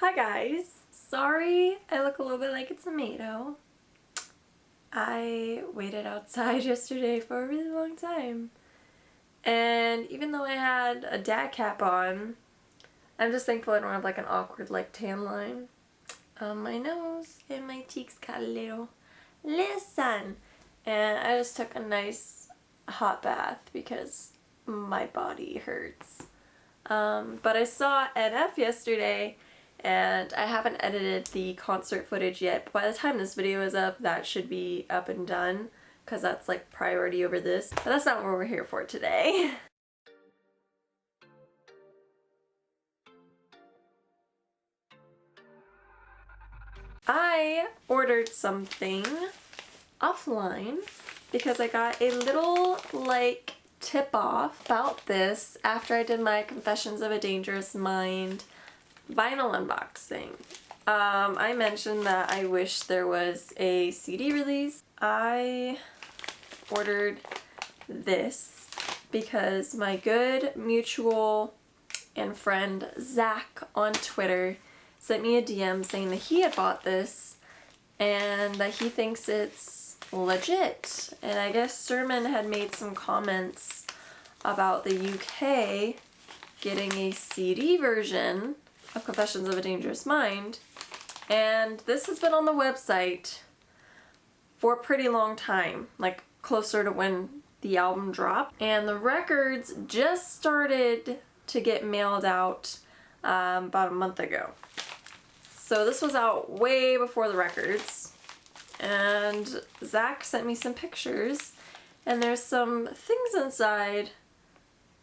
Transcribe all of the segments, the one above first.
Hi guys, sorry I look a little bit like a tomato. I waited outside yesterday for a really long time, and even though I had a dad cap on, I'm just thankful I don't have like an awkward like tan line on my nose, and my cheeks got a little sun, and I just took a nice hot bath because my body hurts. But I saw NF yesterday, and I haven't edited the concert footage yet, but by the time this video is up, that should be up and done, because that's like priority over this. But that's not what we're here for today. I ordered something offline because I got a little like tip off about this after I did my Confessions of a Dangerous Mind vinyl unboxing. I mentioned that I wish there was a CD release. I ordered this because my good mutual and friend Zach on Twitter sent me a DM saying that he had bought this and that he thinks it's legit. And I guess Sermon had made some comments about the UK getting a CD version of Confessions of a Dangerous Mind, and this has been on the website for a pretty long time, like closer to when the album dropped, and the records just started to get mailed out about a month ago. So this was out way before the records, and Zach sent me some pictures, and there's some things inside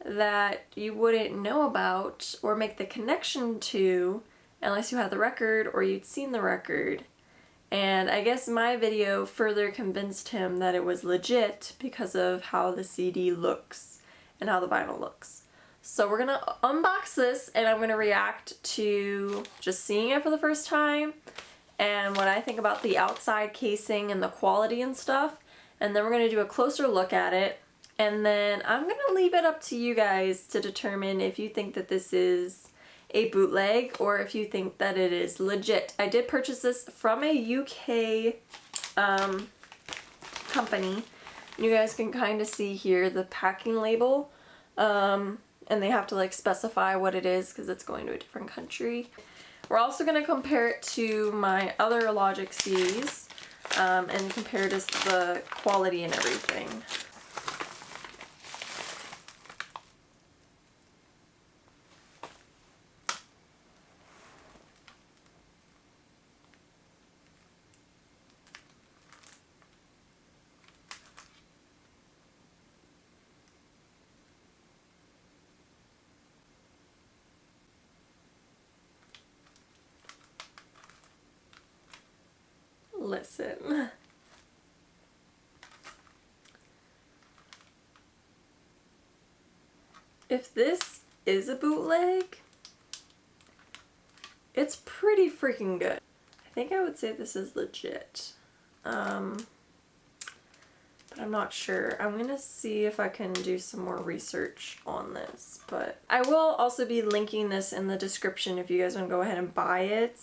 that you wouldn't know about or make the connection to unless you had the record or you'd seen the record. And I guess my video further convinced him that it was legit because of how the CD looks and how the vinyl looks. So we're gonna unbox this, and I'm gonna react to just seeing it for the first time and what I think about the outside casing and the quality and stuff. And then we're gonna do a closer look at it. And then I'm going to leave it up to you guys to determine if you think that this is a bootleg or if you think that it is legit. I did purchase this from a UK company. You guys can kind of see here the packing label. And they have to like specify what it is because it's going to a different country. We're also going to compare it to my other Logic CDs and compare just the quality and everything. Listen. If this is a bootleg, it's pretty freaking good. I think I would say this is legit. But I'm not sure. I'm gonna see if I can do some more research on this. But I will also be linking this in the description if you guys want to go ahead and buy it.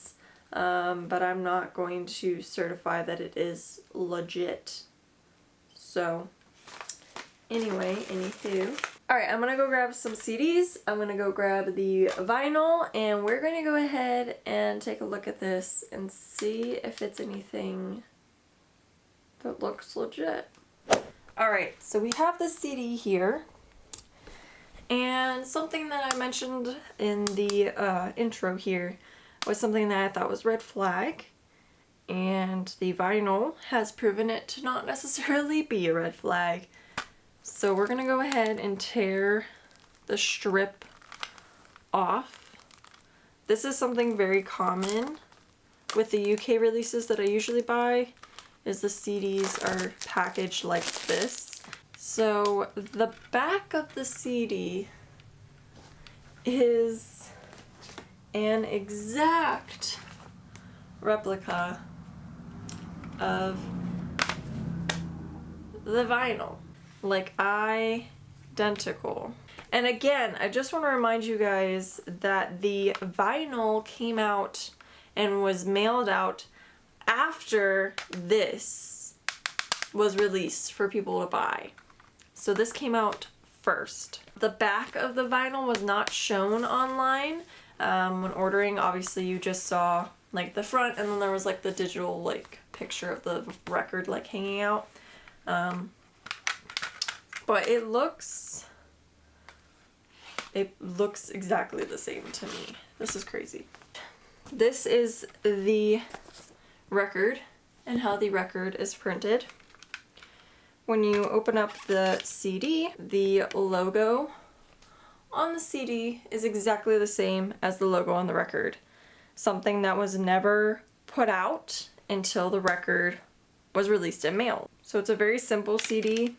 But I'm not going to certify that it is legit. So, anyway, anywho. Alright, I'm gonna go grab some CDs, I'm gonna go grab the vinyl, and we're gonna go ahead and take a look at this and see if it's anything that looks legit. Alright, so we have the CD here, and something that I mentioned in the intro here was something that I thought was red flag, and the vinyl has proven it to not necessarily be a red flag. So we're gonna go ahead and tear the strip off. This is something very common with the UK releases that I usually buy, is the CDs are packaged like this. So the back of the CD is an exact replica of the vinyl, like identical. And again, I just want to remind you guys that the vinyl came out and was mailed out after this was released for people to buy. So this came out first. The back of the vinyl was not shown online when ordering. Obviously you just saw like the front, and then there was like the digital like picture of the record like hanging out. But it looks exactly the same to me. This is crazy. This is the record and how the record is printed. When you open up the CD, the logo on the CD is exactly the same as the logo on the record. Something that was never put out until the record was released and mailed. So it's a very simple CD.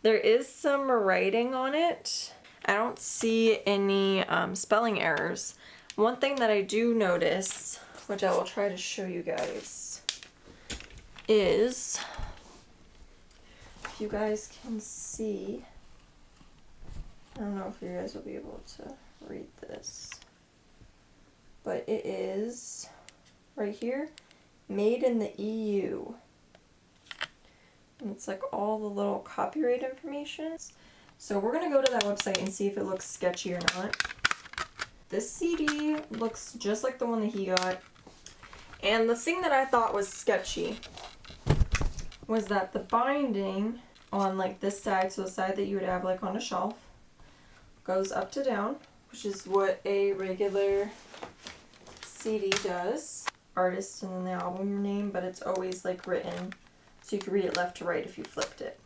There is some writing on it. I don't see any spelling errors. One thing that I do notice, which I will try to show you guys, is, if you guys can see, I don't know if you guys will be able to read this, but it is right here, made in the EU. And it's like all the little copyright information. So we're gonna go to that website and see if it looks sketchy or not. This CD looks just like the one that he got. And the thing that I thought was sketchy was that the binding on like this side, so the side that you would have like on a shelf, goes up to down, which is what a regular CD does. Artist and then the album name, but it's always like written so you can read it left to right if you flipped it.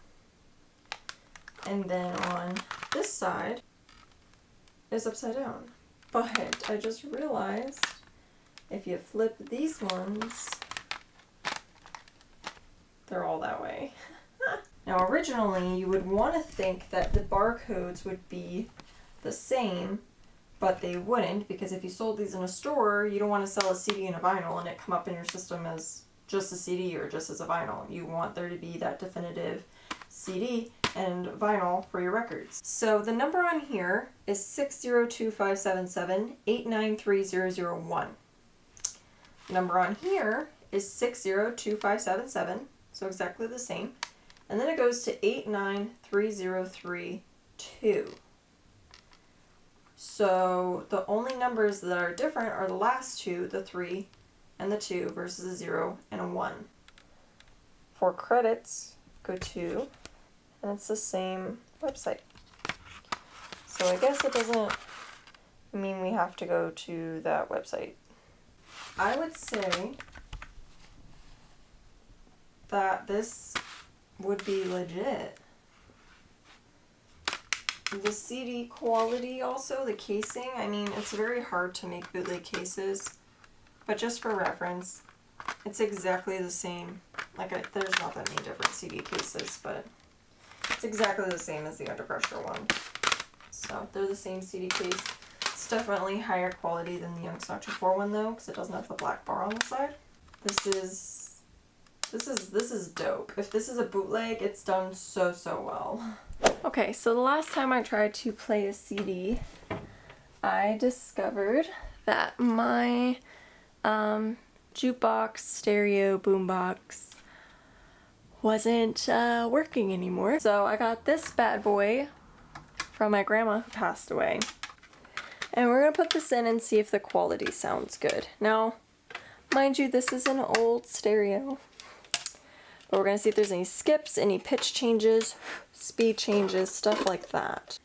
And then on this side is upside down. But I just realized if you flip these ones, they're all that way. Now originally you would want to think that the barcodes would be the same, but they wouldn't, because if you sold these in a store, you don't want to sell a CD and a vinyl and it come up in your system as just a CD or just as a vinyl. You want there to be that definitive CD and vinyl for your records. So the number on here is 602-577-893001. Number on here is 602-577, so exactly the same. And then it goes to 893032. So the only numbers that are different are the last two, the 3 and the 2 versus a 0 and a 1. For credits, go to, and it's the same website. So I guess it doesn't mean we have to go to that website. I would say that this would be legit. The CD quality also, the casing, I mean, it's very hard to make bootleg cases, but just for reference, it's exactly the same. Like, there's not that many different CD cases, but it's exactly the same as the Under Pressure one. So, they're the same CD case. It's definitely higher quality than the Young Sinatra 4 one though, because it doesn't have the black bar on the side. This is dope. If this is a bootleg, it's done so well. Okay, so the last time I tried to play a CD, I discovered that my jukebox stereo boombox wasn't working anymore. So I got this bad boy from my grandma who passed away. And we're gonna put this in and see if the quality sounds good. Now, mind you, this is an old stereo. But we're gonna see if there's any skips, any pitch changes, speed changes, stuff like that.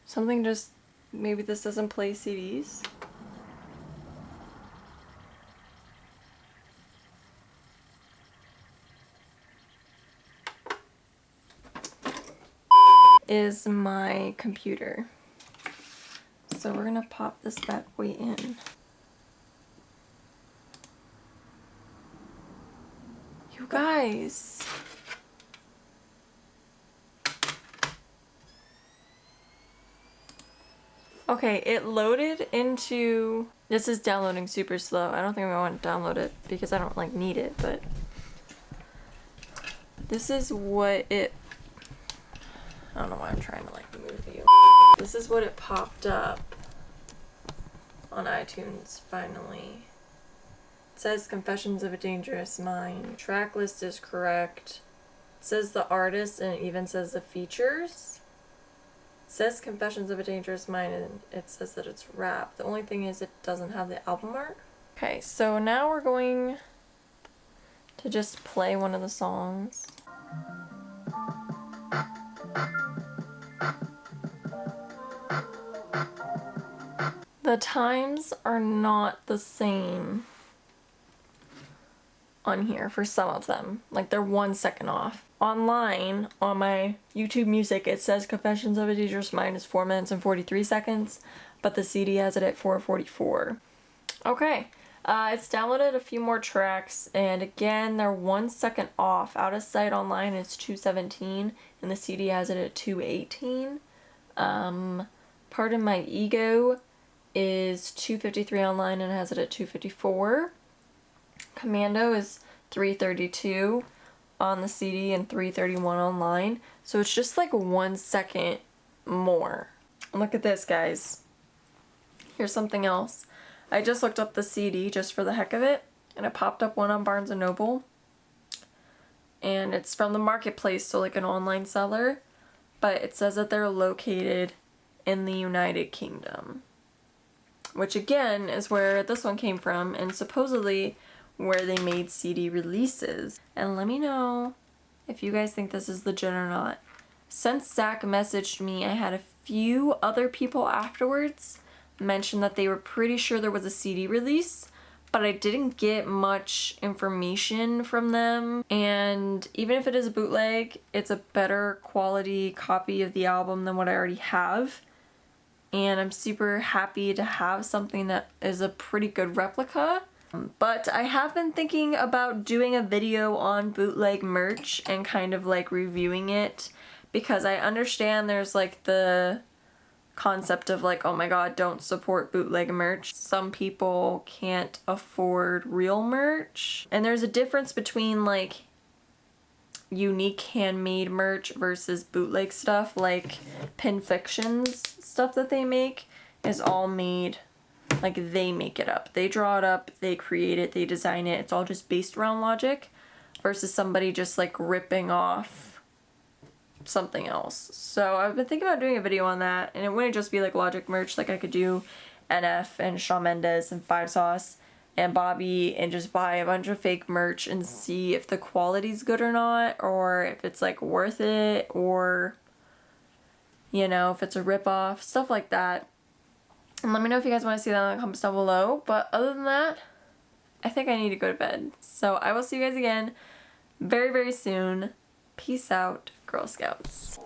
Something just, maybe this doesn't play CDs. Is my computer. So we're gonna pop this bad boy in. You guys. Okay, it loaded into... This is downloading super slow. I don't think I want to download it because I don't like need it, but... This is what it... I don't know why I'm trying to like move you. This is what it popped up on iTunes finally. It says Confessions of a Dangerous Mind. Track list is correct. It says the artist and it even says the features. It says Confessions of a Dangerous Mind and it says that it's rap. The only thing is it doesn't have the album art. Okay, so now we're going to just play one of the songs. The times are not the same on here for some of them. Like they're 1 second off. Online, on my YouTube Music, it says Confessions of a Dangerous Mind is 4 minutes and 43 seconds, but the CD has it at 4:44. Okay, it's downloaded a few more tracks, and again, they're 1 second off. Out of sight online, it's 2:17, and the CD has it at 2:18. Pardon My Ego is 2:53 online and has it at 2:54. Commando is 3:32 on the CD and 3:31 online. So it's just like 1 second more. Look at this, guys. Here's something else. I just looked up the CD just for the heck of it, and it popped up one on Barnes & Noble. And it's from the Marketplace, so like an online seller. But it says that they're located in the United Kingdom, which again is where this one came from, and supposedly where they made CD releases. And let me know if you guys think this is legit or not. Since Zach messaged me, I had a few other people afterwards mention that they were pretty sure there was a CD release, but I didn't get much information from them. And even if it is a bootleg, it's a better quality copy of the album than what I already have. And I'm super happy to have something that is a pretty good replica. But I have been thinking about doing a video on bootleg merch and kind of like reviewing it, because I understand there's like the concept of like, oh my god, don't support bootleg merch. Some people can't afford real merch. And there's a difference between like unique handmade merch versus bootleg stuff. Like Pinfiction's stuff that they make is all made, like they make it up. They draw it up, they create it, they design it. It's all just based around logic versus somebody just like ripping off something else. So I've been thinking about doing a video on that, and it wouldn't just be like Logic merch. Like I could do NF and Shawn Mendes and Five Sauce and Bobby and just buy a bunch of fake merch and see if the quality's good or not, or if it's like worth it, or you know, if it's a ripoff, stuff like that. And let me know if you guys want to see that in the comments down below. But other than that, I think I need to go to bed. So I will see you guys again very, very soon. Peace out, Girl Scouts.